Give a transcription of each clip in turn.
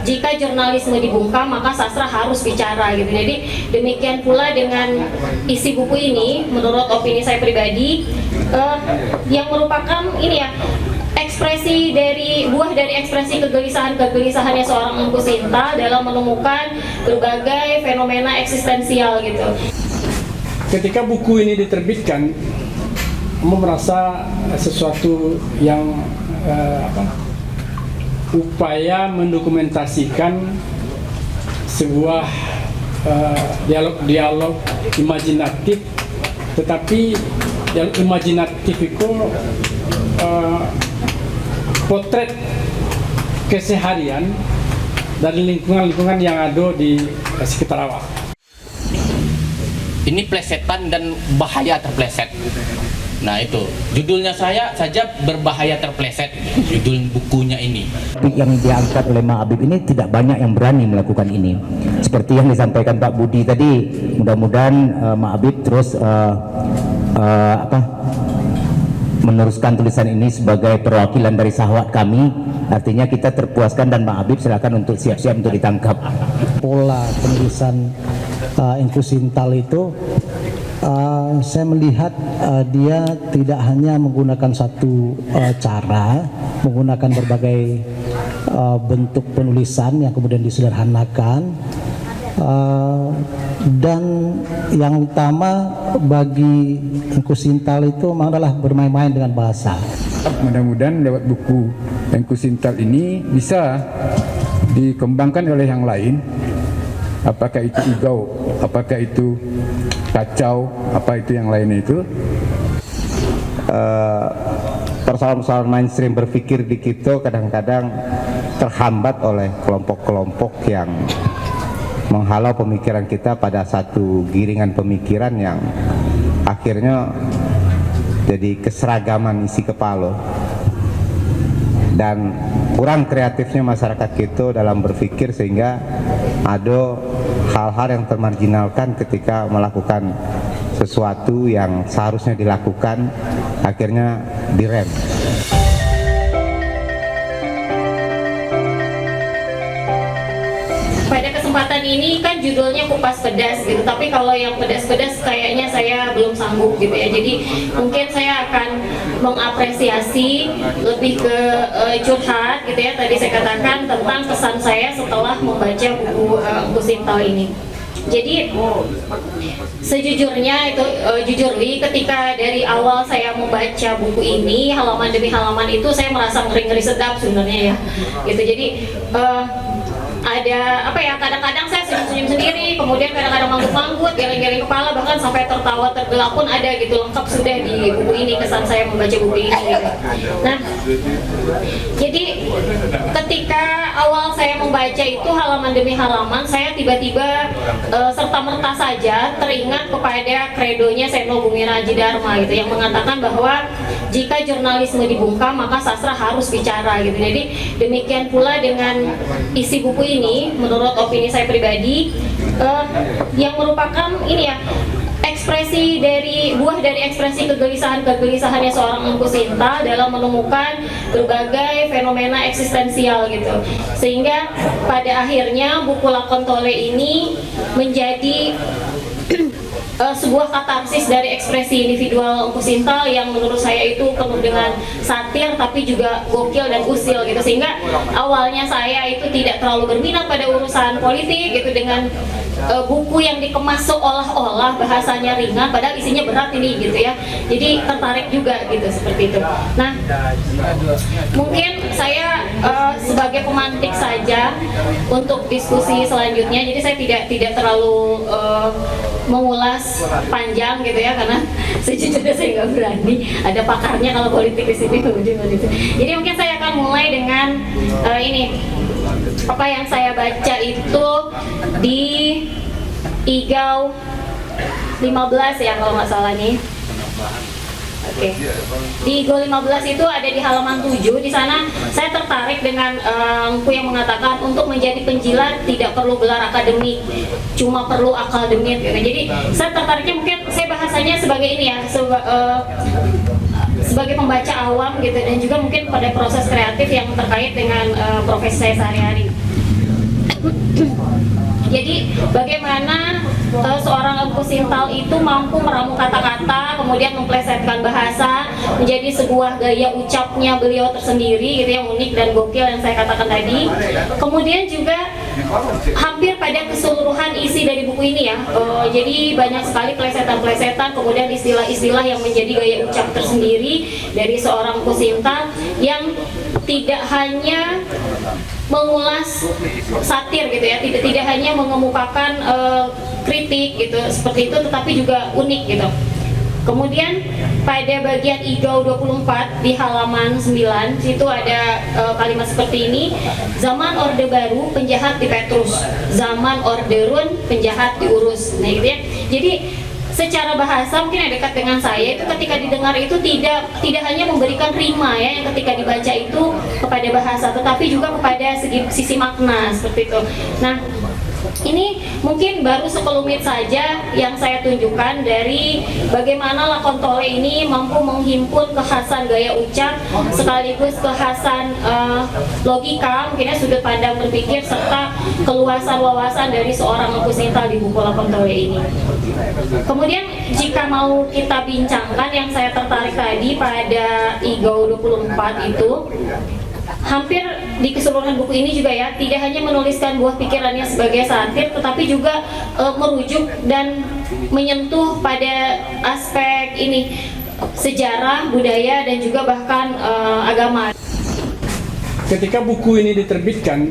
jika jurnalisme dibungkam maka sastra harus bicara gitu. Jadi demikian pula dengan isi buku ini menurut opini saya pribadi, yang merupakan ini ya, buah dari ekspresi kegelisahannya seorang Engku Sinta dalam menemukan berbagai fenomena eksistensial gitu. Ketika buku ini diterbitkan, kamu merasa sesuatu yang upaya mendokumentasikan sebuah dialog imajinatif, tetapi dialog imajinatif itu potret keseharian dari lingkungan-lingkungan yang ada di sekitar awak. Ini plesetan dan bahaya terpleset. Nah itu, judulnya saya saja berbahaya terpleset, judul bukunya ini. Yang diangkat oleh Mak Habib ini tidak banyak yang berani melakukan ini. Seperti yang disampaikan Pak Budi tadi, mudah-mudahan Mak Habib terus meneruskan tulisan ini sebagai perwakilan dari sahabat kami. Artinya kita terpuaskan dan Mak Habib silakan untuk siap-siap untuk ditangkap. Pola penulisan Engku Sinta itu saya melihat dia tidak hanya menggunakan satu cara, menggunakan berbagai bentuk penulisan yang kemudian disederhanakan, dan yang utama bagi Engku Sinta itu memang adalah bermain-main dengan bahasa. Mudah-mudahan lewat buku Engku Sinta ini bisa dikembangkan oleh yang lain, apakah itu igau, apakah itu kacau, apa itu yang lain itu. Persoalan-persoalan mainstream berpikir di kita kadang-kadang terhambat oleh kelompok-kelompok yang menghalau pemikiran kita pada satu giringan pemikiran yang akhirnya jadi keseragaman isi kepala dan kurang kreatifnya masyarakat kita dalam berpikir, sehingga ada hal-hal yang termarginalkan ketika melakukan sesuatu yang seharusnya dilakukan, akhirnya direm. Pada kesempatan ini kan judulnya Kupas Pedas gitu, tapi kalau yang pedas-pedas kayaknya saya belum sanggup gitu ya. Jadi mungkin saya akan mengapresiasi lebih ke curhat gitu ya. Tadi saya katakan tentang kesan saya setelah membaca buku Engku Sinta ini. Jadi sejujurnya itu jujurly ketika dari awal saya membaca buku ini halaman demi halaman itu saya merasa ngeri-ngeri sedap sebenarnya ya gitu. Jadi ada apa ya, kadang-kadang saya senyum-senyum sendiri, kemudian kadang-kadang manggut-manggut, geleng-geleng kepala, bahkan sampai tertawa tergelak pun ada gitu, lengkap sudah di buku ini kesan saya membaca buku ini gitu. Nah, jadi ketika awal saya membaca itu halaman demi halaman, saya tiba-tiba serta-merta saja teringat kepada kredonya Seno Bumi Raji Dharma gitu, yang mengatakan bahwa jika jurnalisme dibungkam maka sastra harus bicara gitu. Jadi demikian pula dengan isi buku ini menurut opini saya pribadi, yang merupakan ini ya, buah dari ekspresi kegelisahannya seorang Engku Sinta dalam menemukan berbagai fenomena eksistensial gitu, sehingga pada akhirnya buku Lakon Tole ini menjadi sebuah katarsis dari ekspresi individual Engku Sinta yang menurut saya itu penuh dengan satir tapi juga gokil dan usil gitu, sehingga awalnya saya itu tidak terlalu berminat pada urusan politik gitu dengan buku yang dikemas seolah-olah bahasanya ringan padahal isinya berat ini gitu ya. Jadi tertarik juga gitu seperti itu. Nah, mungkin saya sebagai pemantik saja untuk diskusi selanjutnya. Jadi saya tidak terlalu mengulas panjang gitu ya, karena sejujurnya saya nggak berani. Ada pakarnya kalau politik di sini gitu. Jadi mungkin saya akan mulai dengan ini. Apa yang saya baca itu di IGAU 15 ya kalau nggak salah nih. Oke. Di IGAU 15 itu ada di halaman 7. Di sana saya tertarik dengan Engku yang mengatakan untuk menjadi penjilat tidak perlu gelar akademik, cuma perlu akal demit gitu. Jadi saya tertariknya, mungkin saya bahasanya sebagai ini ya, sebagai pembaca awam gitu, dan juga mungkin pada proses kreatif yang terkait dengan profesi saya sehari-hari. Jadi bagaimana seorang Empu Sintal itu mampu meramu kata-kata, kemudian memplesetkan bahasa menjadi sebuah gaya ucapnya beliau tersendiri gitu, yang unik dan gokil yang saya katakan tadi. Kemudian juga hampir pada keseluruhan isi dari buku ini ya, jadi banyak sekali plesetan-plesetan, kemudian istilah-istilah yang menjadi gaya ucap tersendiri dari seorang Empu Sintal yang tidak hanya mengulas satir gitu ya, tidak hanya mengemukakan kritik gitu seperti itu, tetapi juga unik gitu. Kemudian pada bagian Igau 24 di halaman 9 situ ada kalimat seperti ini: zaman Orde Baru penjahat di Petrus, zaman Orde Run penjahat diurus. Nah gitu ya. Jadi secara bahasa mungkin yang dekat dengan saya itu ketika didengar itu tidak hanya memberikan rima ya yang ketika dibaca itu kepada bahasa, tetapi juga kepada sisi makna seperti itu. Nah, ini mungkin baru sekelumit saja yang saya tunjukkan dari bagaimana Lakon Tole ini mampu menghimpun kekhasan gaya ucap sekaligus kekhasan logika, mungkinnya sudut pandang berpikir serta keluasan wawasan dari seorang Empu Sintal di buku Lakon Tole ini. Kemudian jika mau kita bincangkan yang saya tertarik tadi pada Igau 24 itu, hampir di keseluruhan buku ini juga ya, tidak hanya menuliskan buah pikirannya sebagai satir, tetapi juga merujuk dan menyentuh pada aspek ini sejarah, budaya, dan juga bahkan agama. Ketika buku ini diterbitkan,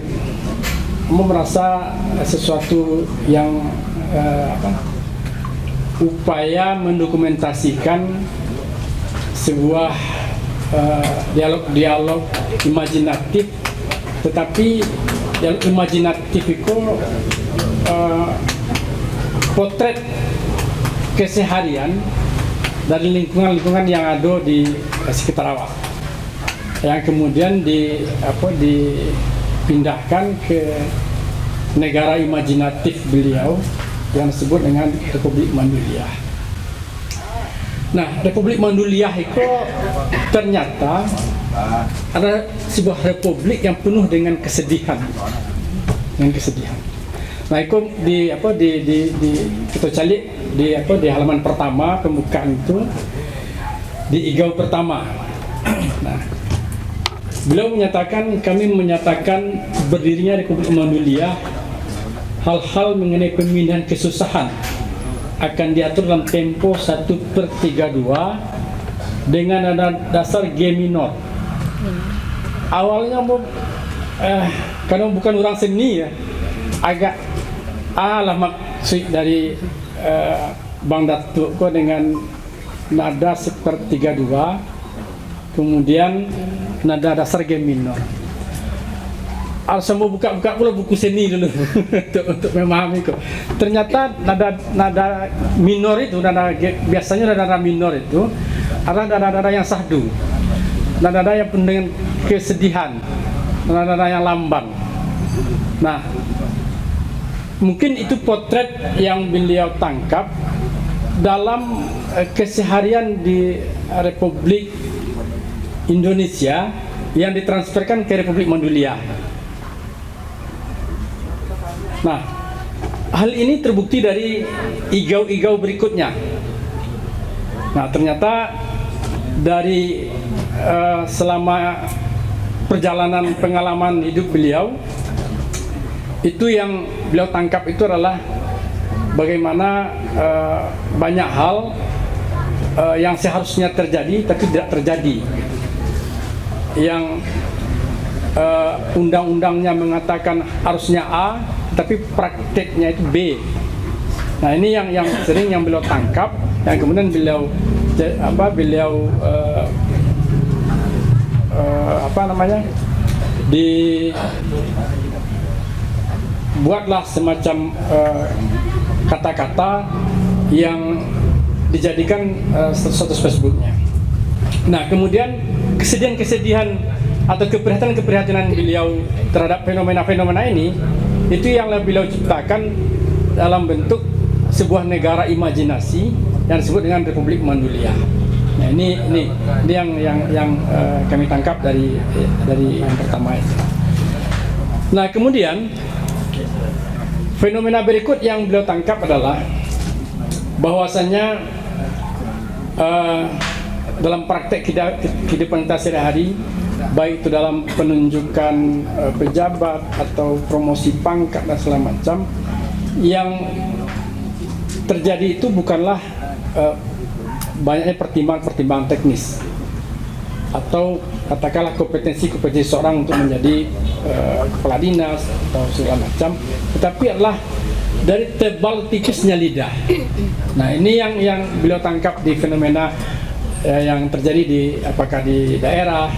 kamu merasa sesuatu yang upaya mendokumentasikan sebuah dialog imajinatif, tetapi yang imajinatif itu potret keseharian dari lingkungan-lingkungan yang ada di sekitar awak, yang kemudian dipindahkan ke negara imajinatif beliau yang disebut dengan Republik Manduliyah. Nah, Republik Manduliyah itu ternyata ada sebuah republik yang penuh dengan kesedihan, Nah, itu kita calik di halaman pertama pembukaan itu di Igau pertama. Nah, beliau kami menyatakan berdirinya Republik Manduliyah, hal-hal mengenai pemindahan kesusahan akan diatur dalam tempo 1/32 dengan nada dasar G minor. Awalnya karena bukan orang seni ya, agak maksud dari Bang Datuk kok dengan nada 1/32, kemudian nada dasar G minor. Harus mau buka-buka pula buku seni dulu untuk memahami kok. Ternyata nada minor itu, biasanya nada minor itu adalah nada yang sahdu, nada yang penuh dengan kesedihan, nada yang lamban. Nah, mungkin itu potret yang beliau tangkap dalam keseharian di Republik Indonesia yang ditransferkan ke Republik Manduliyah. Nah, hal ini terbukti dari igau-igau berikutnya. Nah, ternyata dari selama perjalanan pengalaman hidup beliau, itu yang beliau tangkap itu adalah bagaimana banyak hal yang seharusnya terjadi tapi tidak terjadi. Yang undang-undangnya mengatakan harusnya A, tapi prakteknya itu B. Nah, ini yang sering yang beliau tangkap, yang kemudian beliau dibuatlah semacam kata-kata yang dijadikan status Facebooknya. Nah, kemudian kesedihan-kesedihan atau keprihatinan beliau terhadap fenomena-fenomena ini, itu yang beliau ciptakan dalam bentuk sebuah negara imajinasi yang disebut dengan Republik Manduliyah. Nah, ini yang kami tangkap dari yang pertama itu. Nah, kemudian fenomena berikut yang beliau tangkap adalah bahwasanya dalam praktek kehidupan kita sehari-hari, baik itu dalam penunjukan pejabat atau promosi pangkat dan segala macam, yang terjadi itu bukanlah banyaknya pertimbangan teknis atau katakanlah kompetensi seorang untuk menjadi kepala dinas atau segala macam, tetapi adalah dari tebal tipisnya lidah. Nah, ini yang beliau tangkap di fenomena yang terjadi apakah di daerah,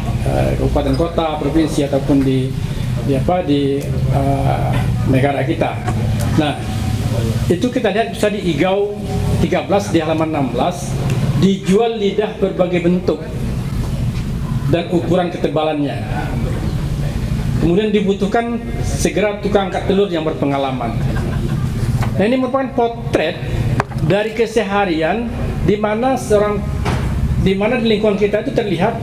kabupaten kota, provinsi ataupun di negara kita. Nah, itu kita lihat bisa di IGAU 13 di halaman 16, dijual lidah berbagai bentuk dan ukuran ketebalannya. Kemudian dibutuhkan segera tukang angkat telur yang berpengalaman. Nah, ini merupakan potret dari keseharian di mana di lingkungan kita itu terlihat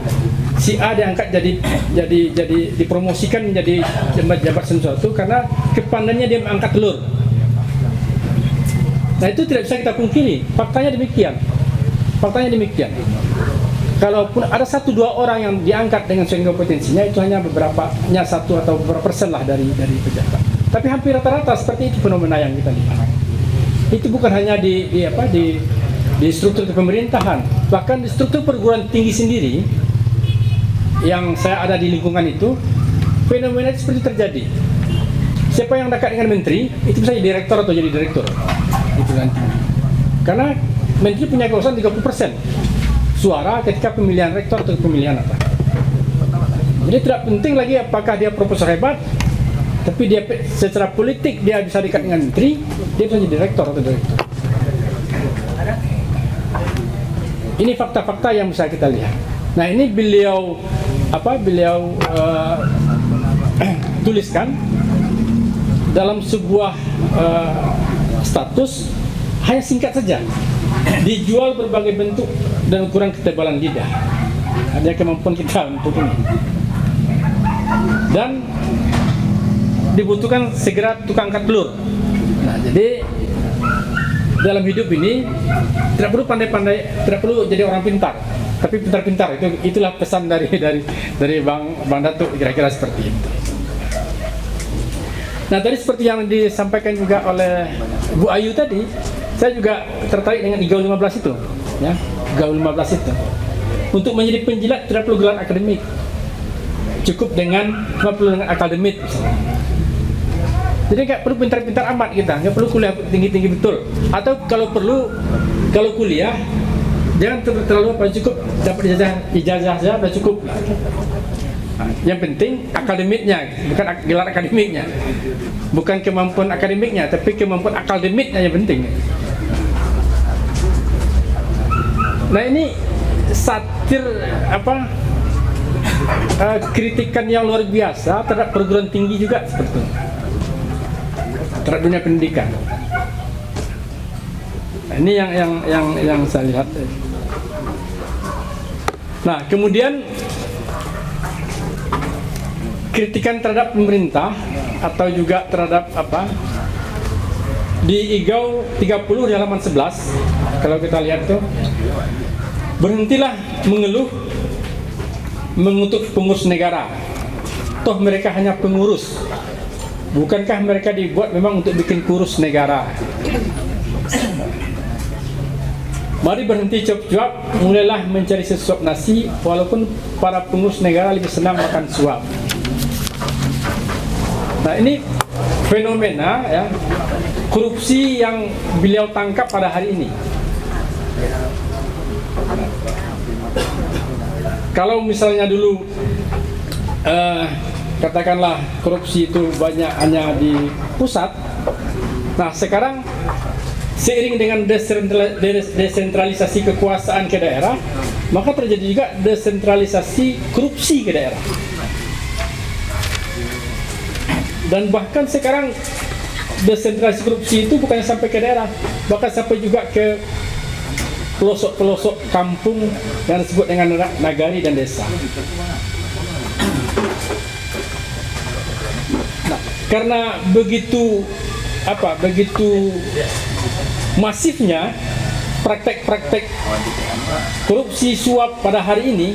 si A diangkat jadi dipromosikan menjadi jabat sesuatu karena kepandainya dia mengangkat telur. Nah, itu tidak bisa kita pungkiri, faktanya demikian. Kalaupun ada 1-2 orang yang diangkat dengan sesuai kompetensinya, itu hanya satu atau beberapa persen lah dari pejabat. Tapi hampir rata-rata seperti itu fenomena yang kita lihat. Itu bukan hanya di struktur pemerintahan, bahkan di struktur perguruan tinggi sendiri yang saya ada di lingkungan itu, fenomena itu seperti terjadi. Siapa yang dekat dengan menteri, itu bisa jadi direktur atau jadi direktur. Itu nanti. Karena menteri punya kekuasaan 30% suara ketika pemilihan rektor atau pemilihan apa. Jadi tidak penting lagi apakah dia profesor hebat, tapi dia secara politik dia bisa dekat dengan menteri, dia bisa jadi direktur atau direktur. Ini fakta-fakta yang bisa kita lihat. Nah, ini beliau tuliskan dalam sebuah status, hanya singkat saja, dijual berbagai bentuk dan ukuran ketebalan lidah. Ada kemampuan kita untuk ini. Dan dibutuhkan segera tukang angkat telur. Nah, jadi dalam hidup ini tidak perlu pandai-pandai, tidak perlu jadi orang pintar, tapi pintar-pintar. Itulah pesan dari Bang Datuk, kira-kira seperti itu. Nah, tadi seperti yang disampaikan juga oleh Bu Ayu tadi, saya juga tertarik dengan IGAU 15 itu, ya, IGAU 15 itu. Untuk menjadi penjilat tidak perlu gelar akademik, cukup dengan akademik. Jadi nggak perlu pintar-pintar amat kita, nggak perlu kuliah tinggi-tinggi betul. Atau kalau kuliah, jangan terlalu cukup dapat ijazah saja sudah cukup. Yang penting akademiknya, bukan gelar akademiknya, bukan kemampuan akademiknya, tapi kemampuan akademiknya yang penting. Nah, ini satir kritikan yang luar biasa terhadap perguruan tinggi juga seperti itu, terhadap dunia pendidikan. Nah, ini yang saya lihat. Nah, kemudian kritikan terhadap pemerintah atau juga terhadap di IGAU 30 di halaman 11, kalau kita lihat tuh, berhentilah mengeluh mengutuk pengurus negara, toh mereka hanya pengurus, bukankah mereka dibuat memang untuk bikin kurus negara? Mari berhenti cuap-cuap, mulailah mencari sesuap nasi, walaupun para pengurus negara lebih senang makan suap. Nah, ini fenomena ya, korupsi yang beliau tangkap pada hari ini. Kalau misalnya dulu katakanlah korupsi itu banyak hanya di pusat, nah sekarang seiring dengan desentralisasi kekuasaan ke daerah, maka terjadi juga desentralisasi korupsi ke daerah. Dan bahkan sekarang desentralisasi korupsi itu bukan sampai ke daerah, bahkan sampai juga ke pelosok-pelosok kampung yang disebut dengan nagari dan desa. Nah, karena begitu begitu masifnya praktek-praktek korupsi suap pada hari ini,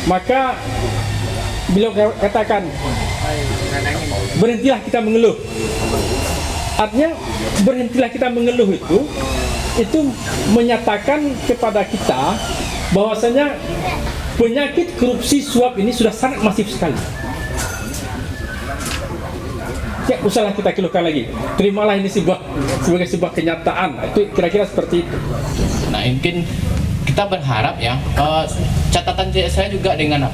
maka beliau katakan berhentilah kita mengeluh. Artinya berhentilah kita mengeluh itu menyatakan kepada kita bahwasanya penyakit korupsi suap ini sudah sangat masif sekali. Ya, usahlah kita keluhkan lagi. Terimalah ini sebagai sebuah kenyataan. Itu kira-kira seperti itu. Nah, mungkin kita berharap ya, catatan saya juga dengan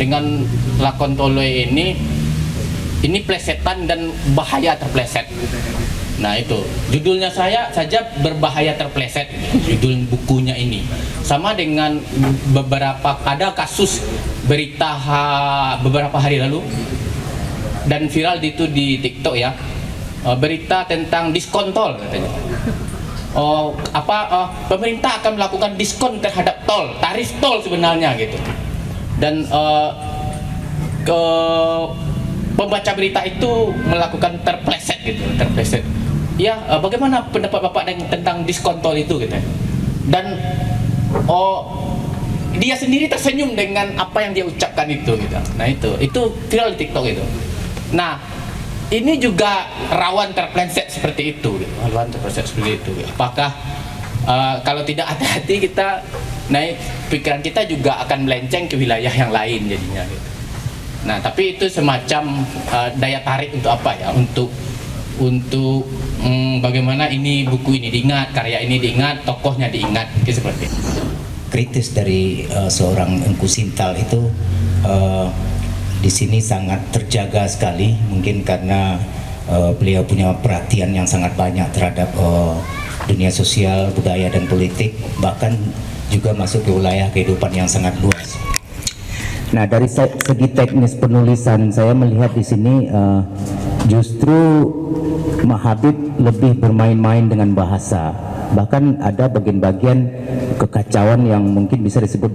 dengan lakon Tole ini plesetan dan bahaya terpleset. Nah, itu judulnya saya saja berbahaya terpleset, judul bukunya ini. Sama dengan ada kasus berita beberapa hari lalu dan viral itu di TikTok ya, berita tentang diskon tol katanya. Pemerintah akan melakukan diskon terhadap tol, tarif tol sebenarnya gitu. Dan pembaca berita itu melakukan terpleset gitu, terpleset. Ya, bagaimana pendapat Bapak tentang diskon tol itu gitu? Dan dia sendiri tersenyum dengan apa yang dia ucapkan itu gitu. Nah, itu viral di TikTok itu. Nah, ini juga rawan terpleset seperti itu gitu. Rawan terpleset seperti itu gitu. Apakah kalau tidak hati-hati kita pikiran kita juga akan melenceng ke wilayah yang lain jadinya gitu. Nah, tapi itu semacam daya tarik untuk apa ya? Untuk bagaimana buku ini diingat, karya ini diingat, tokohnya diingat, gitu seperti itu. Kritis dari seorang Engku Sintal itu di sini sangat terjaga sekali, mungkin karena beliau punya perhatian yang sangat banyak terhadap dunia sosial, budaya dan politik, bahkan juga masuk ke wilayah kehidupan yang sangat luas. Nah, dari segi teknis penulisan saya melihat di sini justru Mahabib lebih bermain-main dengan bahasa. Bahkan ada bagian-bagian kekacauan yang mungkin bisa disebut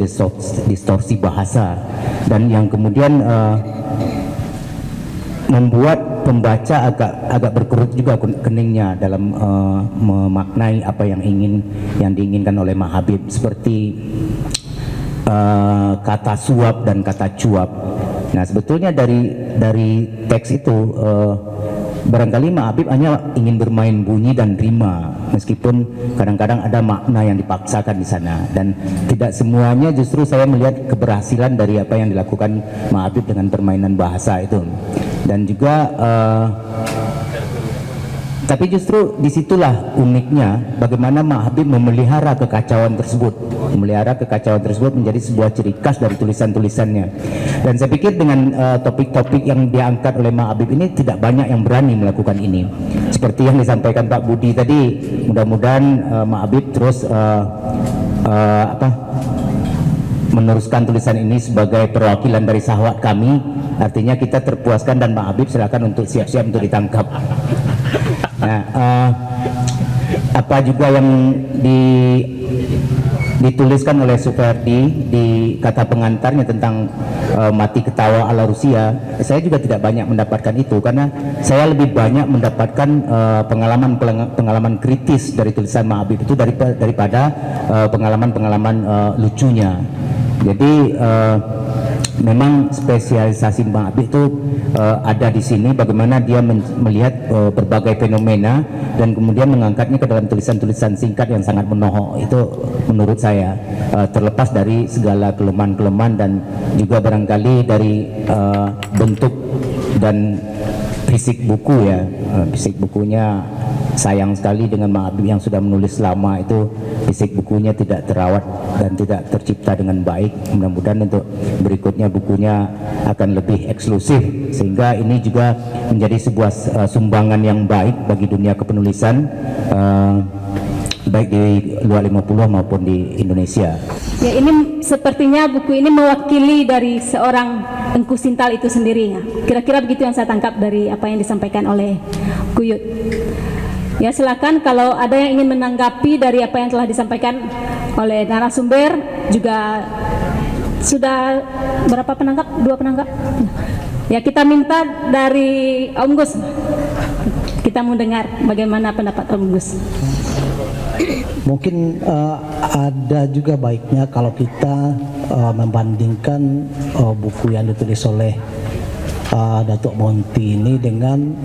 distorsi bahasa, dan yang kemudian membuat pembaca agak berkerut juga keningnya dalam memaknai apa yang diinginkan oleh Mahabib, seperti kata suap dan kata cuap. Nah, sebetulnya dari teks itu barangkali Mahabib hanya ingin bermain bunyi dan rima, meskipun kadang-kadang ada makna yang dipaksakan di sana, dan tidak semuanya justru saya melihat keberhasilan dari apa yang dilakukan Mahabib dengan permainan bahasa itu. Dan juga tapi justru disitulah uniknya bagaimana Mahabib memelihara kekacauan tersebut menjadi sebuah ciri khas dari tulisan-tulisannya. Dan saya pikir dengan topik-topik yang diangkat oleh Mahabib ini tidak banyak yang berani melakukan ini. Seperti yang disampaikan Pak Budi tadi, mudah-mudahan Mahabib terus meneruskan tulisan ini sebagai perwakilan dari sahwat kami. Artinya kita terpuaskan dan Mahabib silakan untuk siap-siap untuk ditangkap. Nah, apa juga yang dituliskan oleh Supardi di kata pengantarnya tentang mati ketawa ala Rusia, saya juga tidak banyak mendapatkan itu, karena saya lebih banyak mendapatkan pengalaman kritis dari tulisan Mahabib itu daripada pengalaman lucunya. Jadi memang spesialisasi Mahabib itu ada di sini, bagaimana dia melihat berbagai fenomena dan kemudian mengangkatnya ke dalam tulisan-tulisan singkat yang sangat menohok. Itu menurut saya terlepas dari segala kelemahan-kelemahan dan juga barangkali dari bentuk dan fisik buku ya. Fisik bukunya sayang sekali dengan Mahabib yang sudah menulis lama itu fisik bukunya tidak terawat dan tidak tercipta dengan baik. Mudah-mudahan untuk berikutnya bukunya akan lebih eksklusif, sehingga ini juga menjadi sebuah sumbangan yang baik bagi dunia kepenulisan baik di luar 50 maupun di Indonesia. Ya, ini sepertinya buku ini mewakili dari seorang Engku Sintal itu sendiri ya. Kira-kira begitu yang saya tangkap dari apa yang disampaikan oleh Kuyut. Ya, silakan kalau ada yang ingin menanggapi dari apa yang telah disampaikan oleh narasumber. Juga sudah berapa penangkap? 2 penangkap. Ya, kita minta dari Om Gus. Kita kita mau dengar bagaimana pendapat Om Gus. Mungkin ada juga baiknya kalau kita membandingkan buku yang ditulis oleh Datuk Monty ini dengan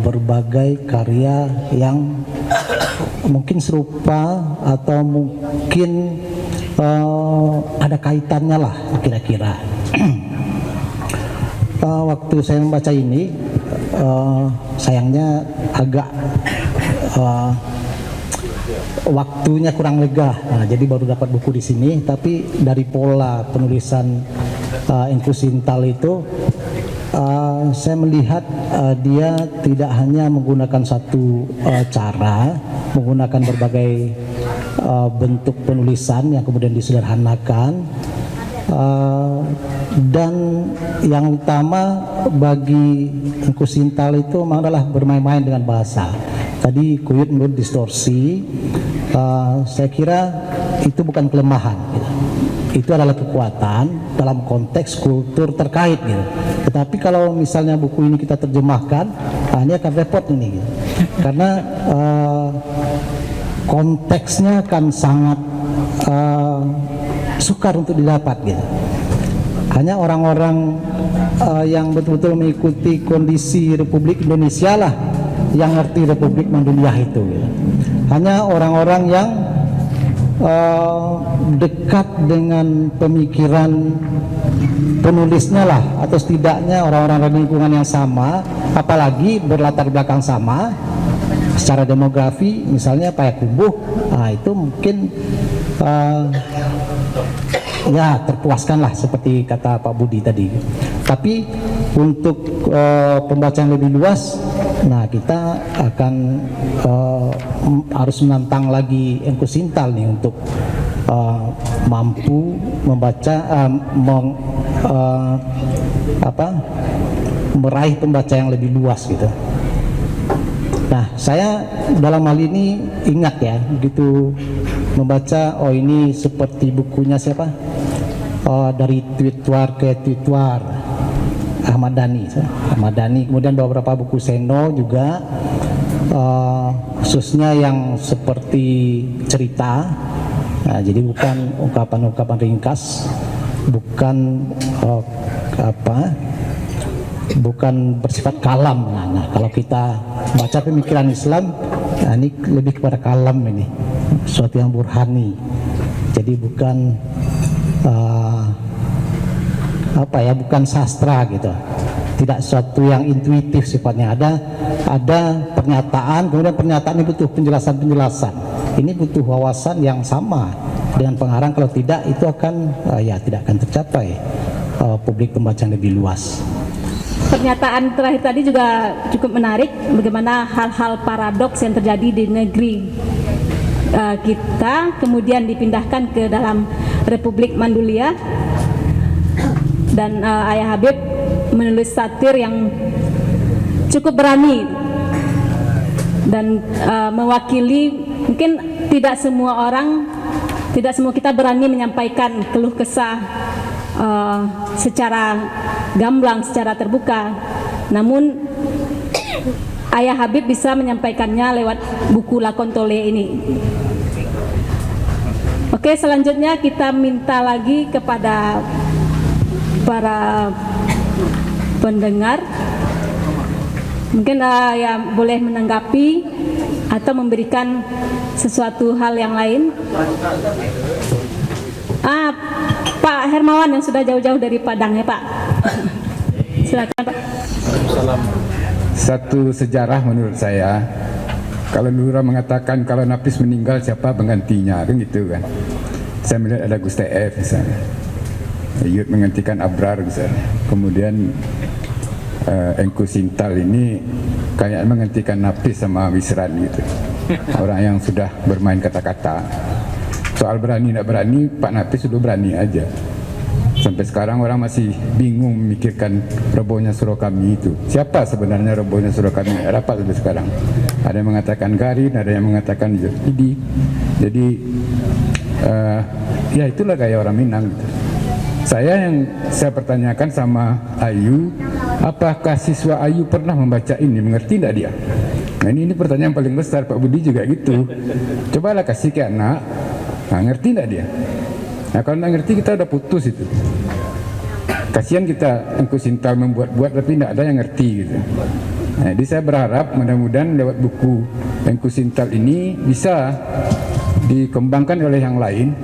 berbagai karya yang mungkin serupa atau mungkin ada kaitannya lah kira-kira. Waktu saya membaca ini sayangnya agak waktunya kurang lega. Nah, jadi baru dapat buku di sini, tapi dari pola penulisan Engku Sintal itu saya melihat dia tidak hanya menggunakan satu cara, menggunakan berbagai bentuk penulisan yang kemudian disederhanakan, dan yang utama bagi Engku Sintal itu memang adalah bermain-main dengan bahasa. Tadi Kuyut menurut distorsi, saya kira itu bukan kelemahan, gitu. Itu adalah kekuatan dalam konteks kultur terkait, gitu. Tetapi kalau misalnya buku ini kita terjemahkan, ini akan repot ini, gitu. Karena konteksnya akan sangat sukar untuk didapat, gitu. Hanya orang-orang yang betul-betul mengikuti kondisi Republik Indonesia lah yang ngerti Republik Manduliah itu, gitu. Hanya orang-orang yang dekat dengan pemikiran penulisnya lah, atau setidaknya orang-orang dari lingkungan yang sama, apalagi berlatar belakang sama secara demografi, misalnya Payakumbuh, itu mungkin ya terpuaskan lah seperti kata Pak Budi tadi. Tapi untuk pembaca yang lebih luas, nah kita akan harus menantang lagi Engku Sintal nih untuk mampu membaca, meraih pembaca yang lebih luas, gitu. Nah, saya dalam hal ini ingat ya, begitu membaca, oh ini seperti bukunya siapa? Dari Twitwar ke Twitwar, Ahmad Dhani. Kemudian beberapa buku Seno juga, khususnya yang seperti cerita. Nah, jadi bukan ungkapan-ungkapan ringkas, bukan bukan bersifat kalam. Nah, kalau kita baca pemikiran Islam, nah ini lebih kepada kalam, ini sesuatu yang burhani. Jadi bukan bukan sastra, gitu. Tidak sesuatu yang intuitif sifatnya. Ada pernyataan, kemudian pernyataan ini butuh penjelasan. Ini butuh wawasan yang sama dengan pengarang. Kalau tidak, itu akan tidak akan tercapai publik pembaca yang lebih luas. Pernyataan terakhir tadi juga cukup menarik, bagaimana hal-hal paradoks yang terjadi di negeri kita kemudian dipindahkan ke dalam Republik Manduliah. Dan Ayah Habib menulis satir yang cukup berani dan mewakili, mungkin tidak semua kita berani menyampaikan keluh kesah secara gamblang, secara terbuka. Namun Ayah Habib bisa menyampaikannya lewat buku Lakon Tole ini. Oke, selanjutnya kita minta lagi kepada para pendengar, mungkin yang boleh menanggapi atau memberikan sesuatu hal yang lain. Pak Hermawan yang sudah jauh-jauh dari Padang ya Pak. Silakan Pak. Satu sejarah menurut saya, kalau Lura mengatakan kalau Napis meninggal siapa penggantinya, kan gitu kan. Saya melihat ada Gus TF misalnya, Yud menggantikan Abrar misalnya. Kemudian Engku Sintal ini kayak menggantikan Napis sama Wisran gitu. Orang yang sudah bermain kata-kata. Soal berani tidak berani, Pak Napis sudah berani aja. Sampai sekarang orang masih bingung memikirkan robohnya Surokami itu. Siapa sebenarnya robohnya Surokami? Rapat sampai sekarang. Ada yang mengatakan Garin, ada yang mengatakan Idi. Jadi ya itulah gaya orang Minang gitu. Saya pertanyakan sama Ayu, apakah siswa Ayu pernah membaca ini? Mengerti tidak dia? Nah, ini pertanyaan paling besar, Pak Budi juga gitu. Cobalah kasih ke anak, nah, ngerti nggak dia? Nah, kalau nggak ngerti kita udah putus itu. Kasihan kita Engku Sintal membuat-buat tapi nggak ada yang ngerti gitu. Nah, jadi saya berharap mudah-mudahan lewat buku Engku Sintal ini bisa dikembangkan oleh yang lain.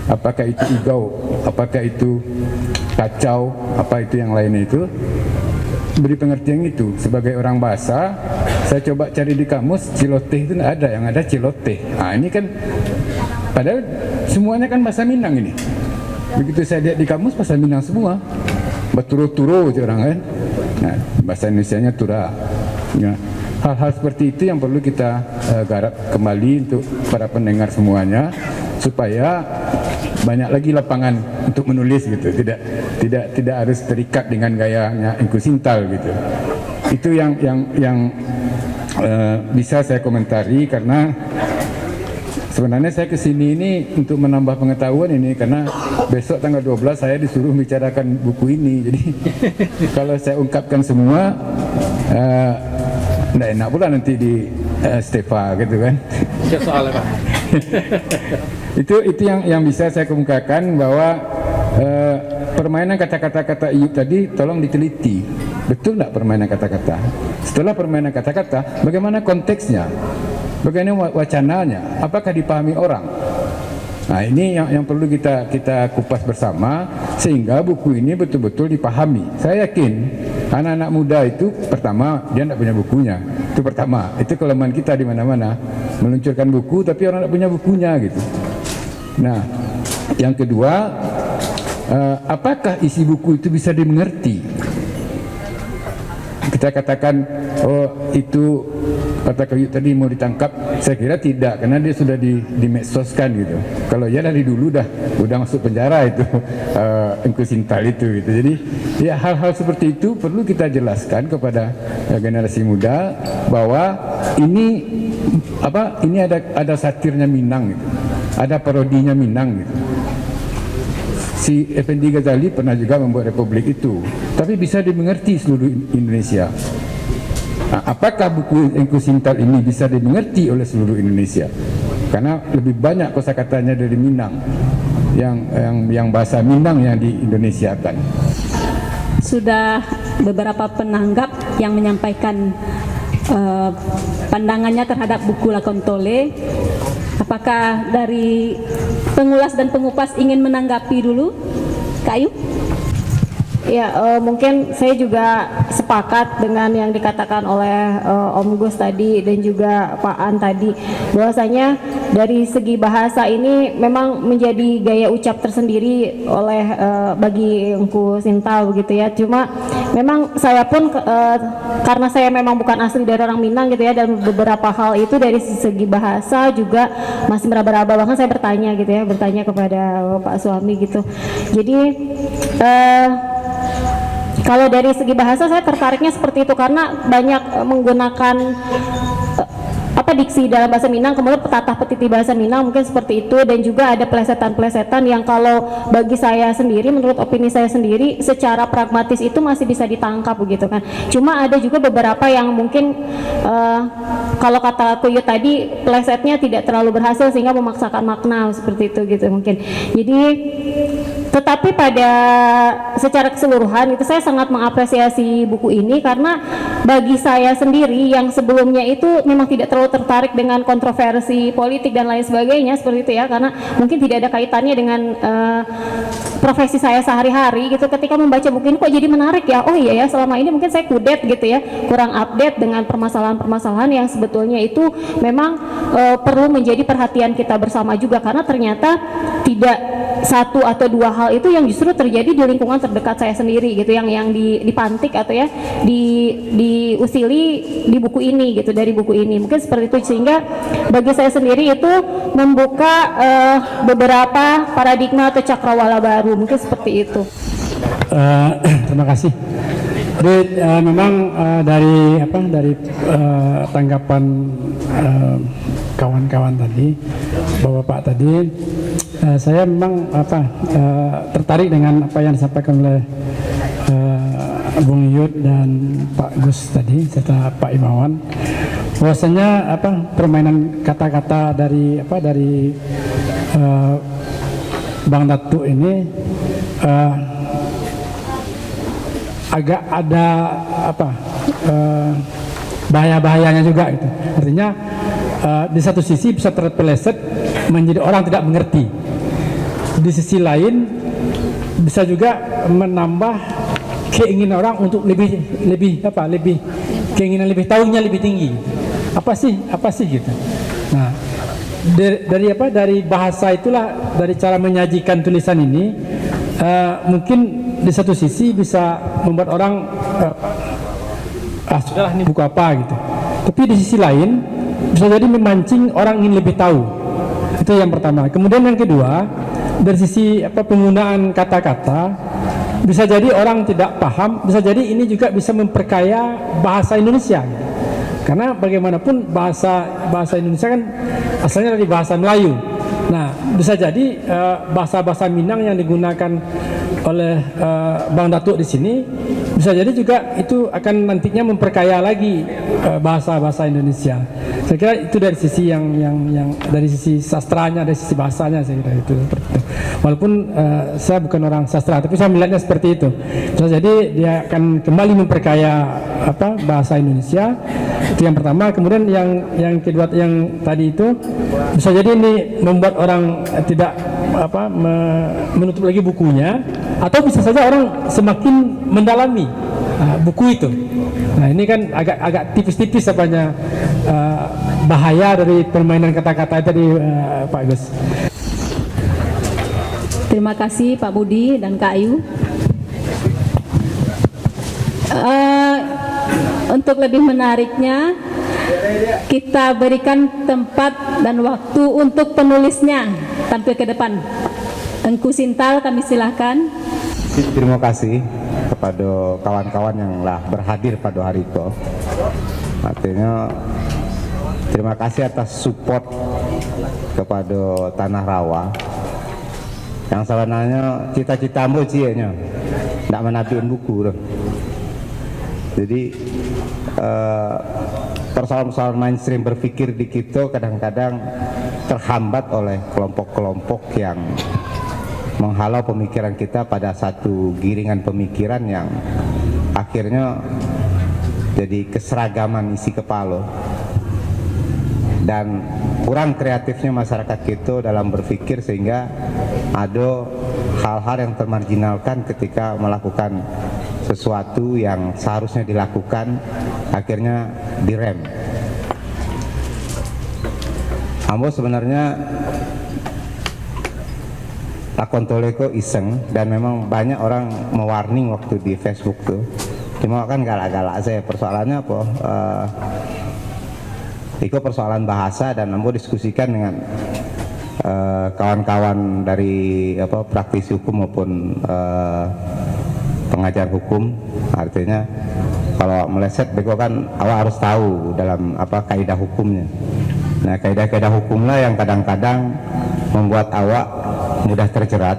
Apakah itu igau, apakah itu kacau, apa itu yang lainnya itu, beri pengertian itu. Sebagai orang bahasa, saya coba cari di kamus, ciloteh itu tidak ada, yang ada ciloteh. Nah, ini kan padahal semuanya kan bahasa Minang ini. Begitu saya lihat di kamus, bahasa Minang semua. Baturo-turo itu orang kan. Nah, bahasa Indonesianya tura. Ya. Hal-hal seperti itu yang perlu kita garap kembali untuk para pendengar semuanya, supaya banyak lagi lapangan untuk menulis gitu. Tidak harus terikat dengan gayanya Engku Sintal gitu. Itu yang bisa saya komentari, karena sebenarnya saya kesini ini untuk menambah pengetahuan ini, karena besok tanggal 12 saya disuruh bicarakan buku ini. Jadi kalau saya ungkapkan semua, nggak enak pula nanti di Stefa gitu kan. Soalnya Pak. itu yang bisa saya kemukakan, bahwa permainan kata-kata Iyub tadi tolong diteliti. Betul nggak permainan kata-kata? Setelah permainan kata-kata, bagaimana konteksnya? Bagaimana wacananya? Apakah dipahami orang? Nah, ini yang perlu kita kupas bersama, sehingga buku ini betul-betul dipahami. Saya yakin anak-anak muda itu, pertama dia tidak punya bukunya. Itu pertama. Itu kelemahan kita di mana-mana, meluncurkan buku tapi orang tidak punya bukunya gitu. Nah, yang kedua, apakah isi buku itu bisa dimengerti? Kita katakan, oh itu kata Iyub tadi mau ditangkap, saya kira tidak, karena dia sudah dimedsoskan gitu. Kalau ya dari dulu udah masuk penjara itu Engku Sintal itu gitu. Jadi ya hal-hal seperti itu perlu kita jelaskan kepada generasi muda, bahwa ini ada satirnya Minang gitu. Ada parodinya Minang gitu. Si Effendi Ghazali pernah juga membuat republik itu, tapi bisa dimengerti seluruh Indonesia. Nah, apakah buku Engku Sintal ini bisa dimengerti oleh seluruh Indonesia? Karena lebih banyak kosakatanya dari Minang, yang bahasa Minang yang di Indonesiakan. Sudah beberapa penanggap yang menyampaikan pandangannya terhadap buku Lakon Tole. Apakah dari pengulas dan pengupas ingin menanggapi dulu, Kak Ayu? Ya, mungkin saya juga sepakat dengan yang dikatakan oleh Om Gus tadi dan juga Pak An tadi, bahwasanya dari segi bahasa ini memang menjadi gaya ucap tersendiri oleh bagi Engku Sintal begitu ya. Cuma memang saya pun karena saya memang bukan asli dari orang Minang gitu ya, dan beberapa hal itu dari segi bahasa juga masih meraba-raba, bahkan saya bertanya gitu ya, bertanya kepada Pak suami gitu. Jadi kalau dari segi bahasa saya tertariknya seperti itu, karena banyak menggunakan diksi dalam bahasa Minang, kemudian petatah petiti bahasa Minang mungkin seperti itu, dan juga ada plesetan-plesetan yang kalau bagi saya sendiri, menurut opini saya sendiri, secara pragmatis itu masih bisa ditangkap begitu kan. Cuma ada juga beberapa yang mungkin kalau kata Kuyut tadi, plesetnya tidak terlalu berhasil sehingga memaksakan makna seperti itu gitu mungkin. Jadi tetapi pada secara keseluruhan itu saya sangat mengapresiasi buku ini, karena bagi saya sendiri yang sebelumnya itu memang tidak terlalu tertarik dengan kontroversi politik dan lain sebagainya seperti itu ya, karena mungkin tidak ada kaitannya dengan profesi saya sehari-hari gitu. Ketika membaca buku ini kok jadi menarik ya, oh iya ya, selama ini mungkin saya kudet gitu ya, kurang update dengan permasalahan-permasalahan yang sebetulnya itu memang perlu menjadi perhatian kita bersama juga, karena ternyata tidak satu atau dua hal itu yang justru terjadi di lingkungan terdekat saya sendiri gitu, yang dipantik atau ya diusili di buku ini gitu, dari buku ini mungkin seperti itu, sehingga bagi saya sendiri itu membuka beberapa paradigma atau cakrawala baru mungkin seperti itu. Terima kasih. Jadi memang dari tanggapan kawan-kawan tadi, bapak-bapak tadi, saya memang tertarik dengan apa yang disampaikan oleh Bung Iyut dan Pak Gus tadi serta Pak Imawan. bahwasanya permainan kata-kata dari Bang Datuk ini agak ada bahaya-bahayanya juga gitu. Artinya di satu sisi bisa terpeleset menjadi orang tidak mengerti. Di sisi lain bisa juga menambah keinginan orang untuk lebih keinginan lebih tahunya lebih tinggi. Apa sih gitu. Nah, dari bahasa itulah, dari cara menyajikan tulisan ini mungkin di satu sisi bisa membuat orang sudahlah ini buku apa gitu. Tapi di sisi lain bisa jadi memancing orang ingin lebih tahu. Itu yang pertama. Kemudian yang kedua, dari sisi penggunaan kata-kata, bisa jadi orang tidak paham, bisa jadi ini juga bisa memperkaya bahasa Indonesia. Karena bagaimanapun bahasa Indonesia kan asalnya dari bahasa Melayu. Nah, bisa jadi bahasa-bahasa Minang yang digunakan oleh Bang Datuk di sini bisa jadi juga itu akan nantinya memperkaya lagi bahasa-bahasa Indonesia. Saya kira itu dari sisi yang dari sisi sastranya, dari sisi bahasanya, saya kira itu seperti itu. Walaupun saya bukan orang sastra, tapi saya melihatnya seperti itu. Bisa jadi dia akan kembali memperkaya bahasa Indonesia. Itu yang pertama. Kemudian yang kedua, yang tadi itu bisa jadi ini membuat orang tidak menutup lagi bukunya, atau bisa saja orang semakin mendalami buku itu. Nah, ini kan agak tipis-tipis bahaya dari permainan kata-kata tadi, Pak Gus. Terima kasih Pak Budi dan Kak Ayu. Untuk lebih menariknya, kita berikan tempat dan waktu untuk penulisnya tampil ke depan. Engku Sintal, kami silahkan. Terima kasih kepada kawan-kawan yang lah berhadir pada hari itu. Artinya terima kasih atas support kepada Tanah Rawa yang sebenarnya cita-citamu cianya tidak menabiin buku loh. Jadi persoalan-persoalan mainstream berpikir di kita kadang-kadang terhambat oleh kelompok-kelompok yang menghalau pemikiran kita pada satu giringan pemikiran yang akhirnya jadi keseragaman isi kepala dan kurang kreatifnya masyarakat kita dalam berpikir, sehingga ada hal-hal yang termarginalkan ketika melakukan sesuatu yang seharusnya dilakukan, akhirnya direm. Ambo sebenarnya lakon toleko iseng, dan memang banyak orang mewarning waktu di Facebook tuh. Cuma kan galak-galak saya. Persoalannya apa? Itu persoalan bahasa, dan ambo diskusikan dengan kawan-kawan dari praktisi hukum maupun pengajar hukum. Artinya kalau meleset beko kan awak harus tahu dalam kaidah hukumnya. Nah, kaidah-kaidah hukumlah yang kadang-kadang membuat awak mudah terjerat,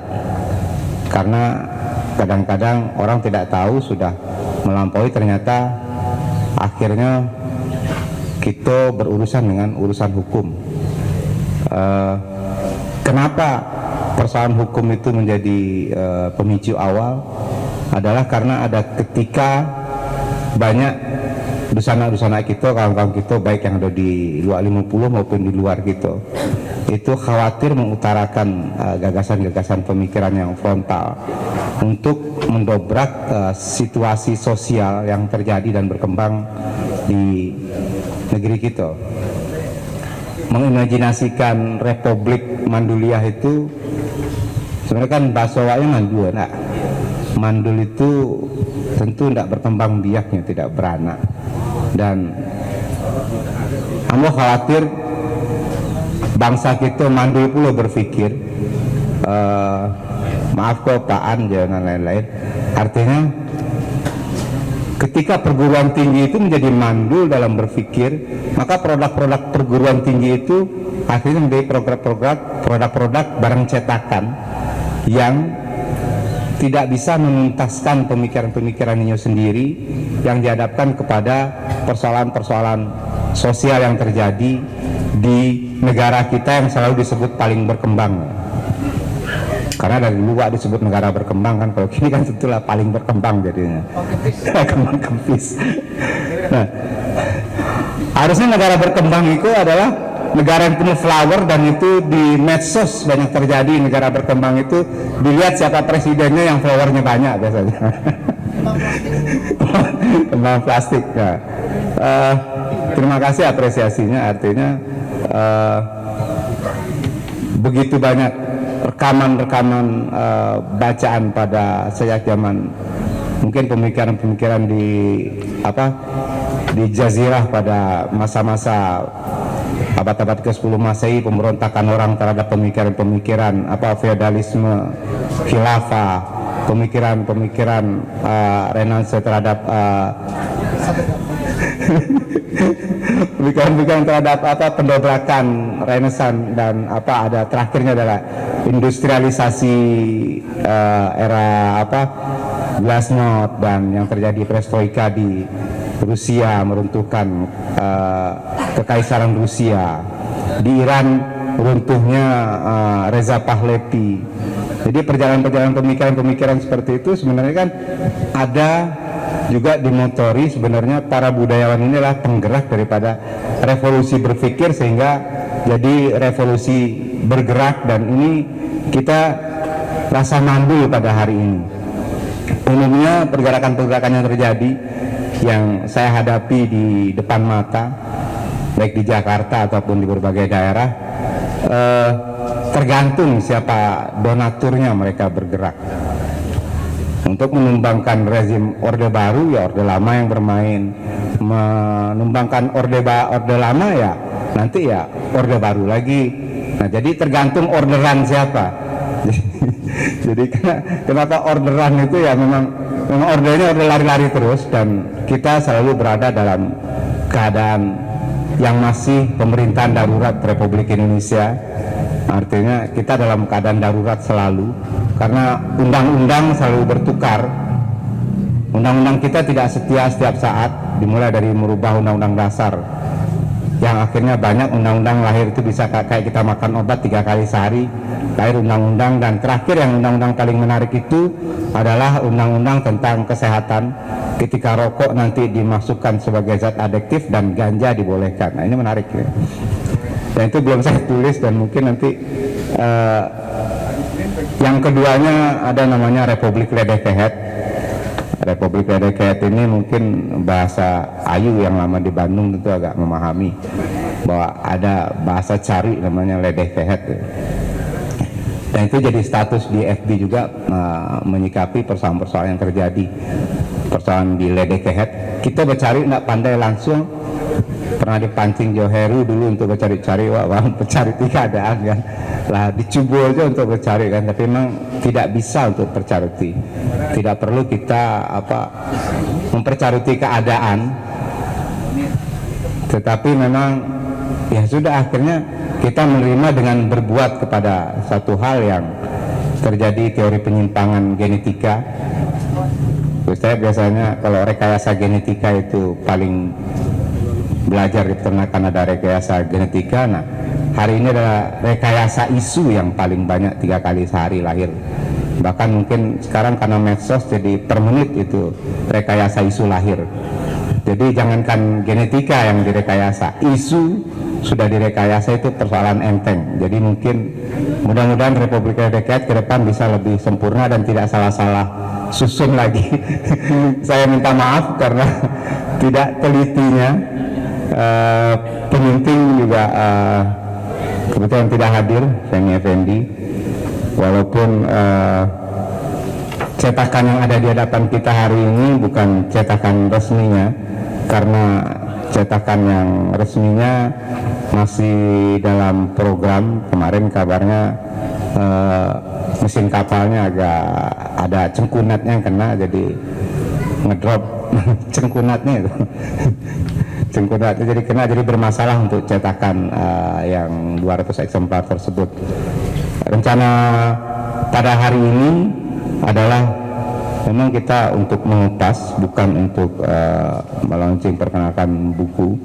karena kadang-kadang orang tidak tahu sudah melampaui, ternyata akhirnya kita berurusan dengan urusan hukum. Kenapa persoalan hukum itu menjadi pemicu awal adalah karena ada ketika banyak dusana-dusana kita, kawan-kawan kita baik yang ada di luar 50 maupun di luar kita, itu khawatir mengutarakan gagasan-gagasan pemikiran yang frontal untuk mendobrak situasi sosial yang terjadi dan berkembang di negeri kita. Mengimajinasikan Republik Manduliah itu sebenarnya kan bahasa wayang mandul, nah. Mandul itu tentu tidak berkembang biaknya, tidak beranak, dan ambo khawatir bangsa kita mandul pula berpikir, maaf kok Pak jangan lain-lain. Artinya ketika perguruan tinggi itu menjadi mandul dalam berpikir, maka produk-produk perguruan tinggi itu akhirnya menjadi produk-produk barang cetakan yang tidak bisa menuntaskan pemikiran-pemikirannya sendiri, yang dihadapkan kepada persoalan-persoalan sosial yang terjadi di negara kita yang selalu disebut paling berkembang. Karena dari luar disebut negara berkembang kan, kalau kini kan tentulah paling berkembang jadinya. Kembang kempis. Nah, harusnya negara berkembang itu adalah negara yang penuh flower, dan itu di medsos banyak terjadi. Negara berkembang itu dilihat siapa presidennya yang flowernya banyak biasanya. Kembang plastik. Nah, terima kasih apresiasinya, artinya begitu banyak rekaman-rekaman bacaan pada sejak zaman mungkin pemikiran-pemikiran di Jazirah pada masa-masa abad-abad ke-10 Masehi, pemberontakan orang terhadap pemikiran-pemikiran feodalisme, khilafah, pemikiran-pemikiran renanse terhadap pemikiran terhadap pendobrakan Renaissance, dan ada terakhirnya adalah industrialisasi era glasnost, dan yang terjadi perestroika di Rusia meruntuhkan kekaisaran Rusia, di Iran runtuhnya Reza Pahlavi. Jadi perjalanan-perjalanan pemikiran-pemikiran seperti itu sebenarnya kan ada juga dimotori, sebenarnya para budayawan inilah penggerak daripada revolusi berpikir sehingga jadi revolusi bergerak, dan ini kita rasa mandul pada hari ini. Umumnya pergerakan-pergerakan yang terjadi yang saya hadapi di depan mata, baik di Jakarta ataupun di berbagai daerah, tergantung siapa donaturnya mereka bergerak. Untuk menumbangkan rezim Orde Baru, ya Orde Lama yang bermain. Menumbangkan Orde Lama, ya nanti ya Orde Baru lagi. Nah, jadi tergantung orderan siapa. Jadi kenapa orderan itu ya memang ordernya orde lari-lari terus, dan kita selalu berada dalam keadaan yang masih pemerintahan darurat Republik Indonesia. Artinya kita dalam keadaan darurat selalu, karena undang-undang selalu bertukar. Undang-undang kita tidak setia setiap saat, dimulai dari merubah undang-undang dasar yang akhirnya banyak undang-undang lahir itu bisa kayak kita makan obat 3 kali sehari, lahir undang-undang. Dan terakhir yang undang-undang paling menarik itu adalah undang-undang tentang kesehatan, ketika rokok nanti dimasukkan sebagai zat adiktif dan ganja dibolehkan. Nah, ini menarik ya. Dan itu belum saya tulis, dan mungkin nanti yang keduanya ada namanya Republik Ledekehet. Republik Ledekehet ini mungkin bahasa Ayu yang lama di Bandung tentu agak memahami bahwa ada bahasa Cari namanya Ledekehet. Dan itu jadi status di FB juga, menyikapi persoalan-persoalan yang terjadi, persoalan di Ledekehet. Kita bercari tidak pandai langsung, pernah dipancing Joheru dulu untuk bercari-cari, bercari keadaan kan, lah dicubul aja untuk bercari kan, tapi memang tidak bisa untuk bercari, tidak perlu kita mempercari keadaan, tetapi memang ya sudah, akhirnya kita menerima dengan berbuat kepada satu hal yang terjadi, teori penyimpangan genetika. Terus saya biasanya kalau rekayasa genetika itu paling belajar di peternakan ada rekayasa genetika. Nah, hari ini adalah rekayasa isu yang paling banyak 3 kali sehari lahir. Bahkan mungkin sekarang karena medsos jadi per menit itu rekayasa isu lahir. Jadi jangankan genetika yang direkayasa, isu sudah direkayasa, itu persoalan enteng. Jadi mungkin mudah-mudahan Republik Ledekehet ke depan bisa lebih sempurna dan tidak salah-salah susun lagi. Saya minta maaf karena tidak telitinya. Penyunting juga kebetulan tidak hadir, Femi Effendi, walaupun cetakan yang ada di hadapan kita hari ini bukan cetakan resminya, karena cetakan yang resminya masih dalam program. Kemarin kabarnya mesin kapalnya agak ada cengkunatnya yang kena, jadi ngedrop cengkunatnya itu. Cengkunatnya jadi kena, jadi bermasalah untuk cetakan yang 200 eksemplar tersebut. Rencana pada hari ini adalah memang kita untuk mengupas, bukan untuk melaunching perkenalkan buku,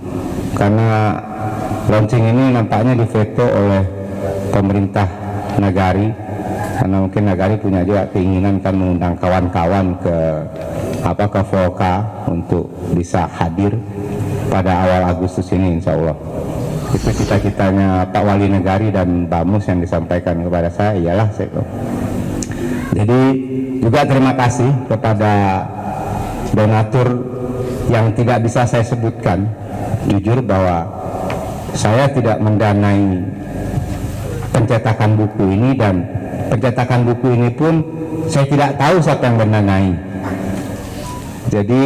karena launching ini nampaknya diveto oleh pemerintah Nagari, karena mungkin Nagari punya juga keinginan kan mengundang kawan-kawan ke Volca untuk bisa hadir pada awal Agustus ini, insya Allah. Itu cita-citanya Pak Wali Negari dan Bamus yang disampaikan kepada saya, iyalah saya. Jadi juga terima kasih kepada donatur yang tidak bisa saya sebutkan. Jujur bahwa saya tidak mendanai pencetakan buku ini, dan pencetakan buku ini pun saya tidak tahu siapa yang mendanai. Jadi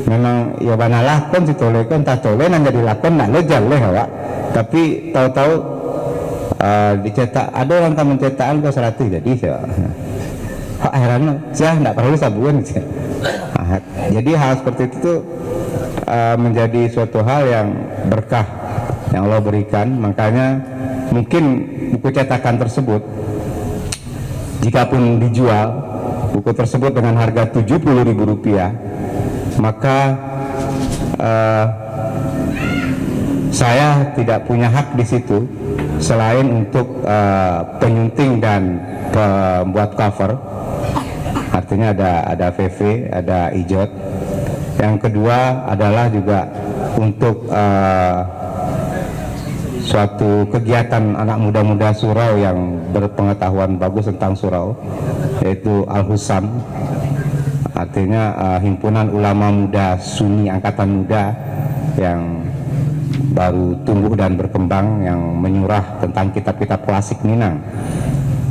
memang ya bana lakon si tole kon tak tole nang jadi lakon nak lejal leh awak, tapi tahu-tahu dicetak ada orang tamu cetakan ke 100 jadi saya heran saya tidak perlu sabuan. Jadi hal seperti itu tuh menjadi suatu hal yang berkah yang Allah berikan. Makanya mungkin buku cetakan tersebut jikapun dijual buku tersebut dengan harga Rp70.000, maka saya tidak punya hak di situ selain untuk penyunting dan pembuat cover, artinya ada VV, ada Ijot. Yang kedua adalah juga untuk suatu kegiatan anak muda-muda surau yang berpengetahuan bagus tentang surau, yaitu Al-Husam, artinya himpunan ulama muda Sunni angkatan muda yang baru tumbuh dan berkembang, yang menyurah tentang kitab-kitab klasik Minang,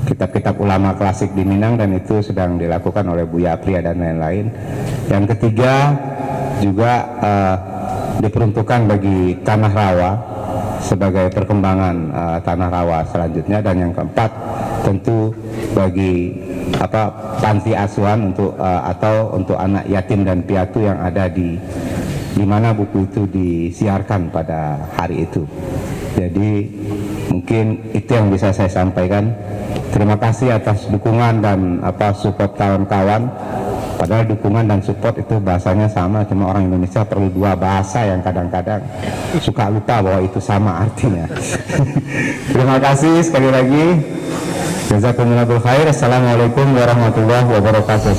kitab-kitab ulama klasik di Minang, dan itu sedang dilakukan oleh Buya Apria dan lain-lain. Yang ketiga juga diperuntukkan bagi Tanah Rawa sebagai perkembangan Tanah Rawa selanjutnya, dan yang keempat tentu bagi panti asuhan untuk atau untuk anak yatim dan piatu yang ada di mana buku itu disiarkan pada hari itu. Jadi mungkin itu yang bisa saya sampaikan. Terima kasih atas dukungan dan support kawan-kawan. Padahal dukungan dan support itu bahasanya sama, cuma orang Indonesia perlu dua bahasa yang kadang-kadang suka lupa bahwa itu sama artinya. Terima kasih sekali lagi. Jazakumullah khair. Assalamualaikum warahmatullahi wabarakatuh.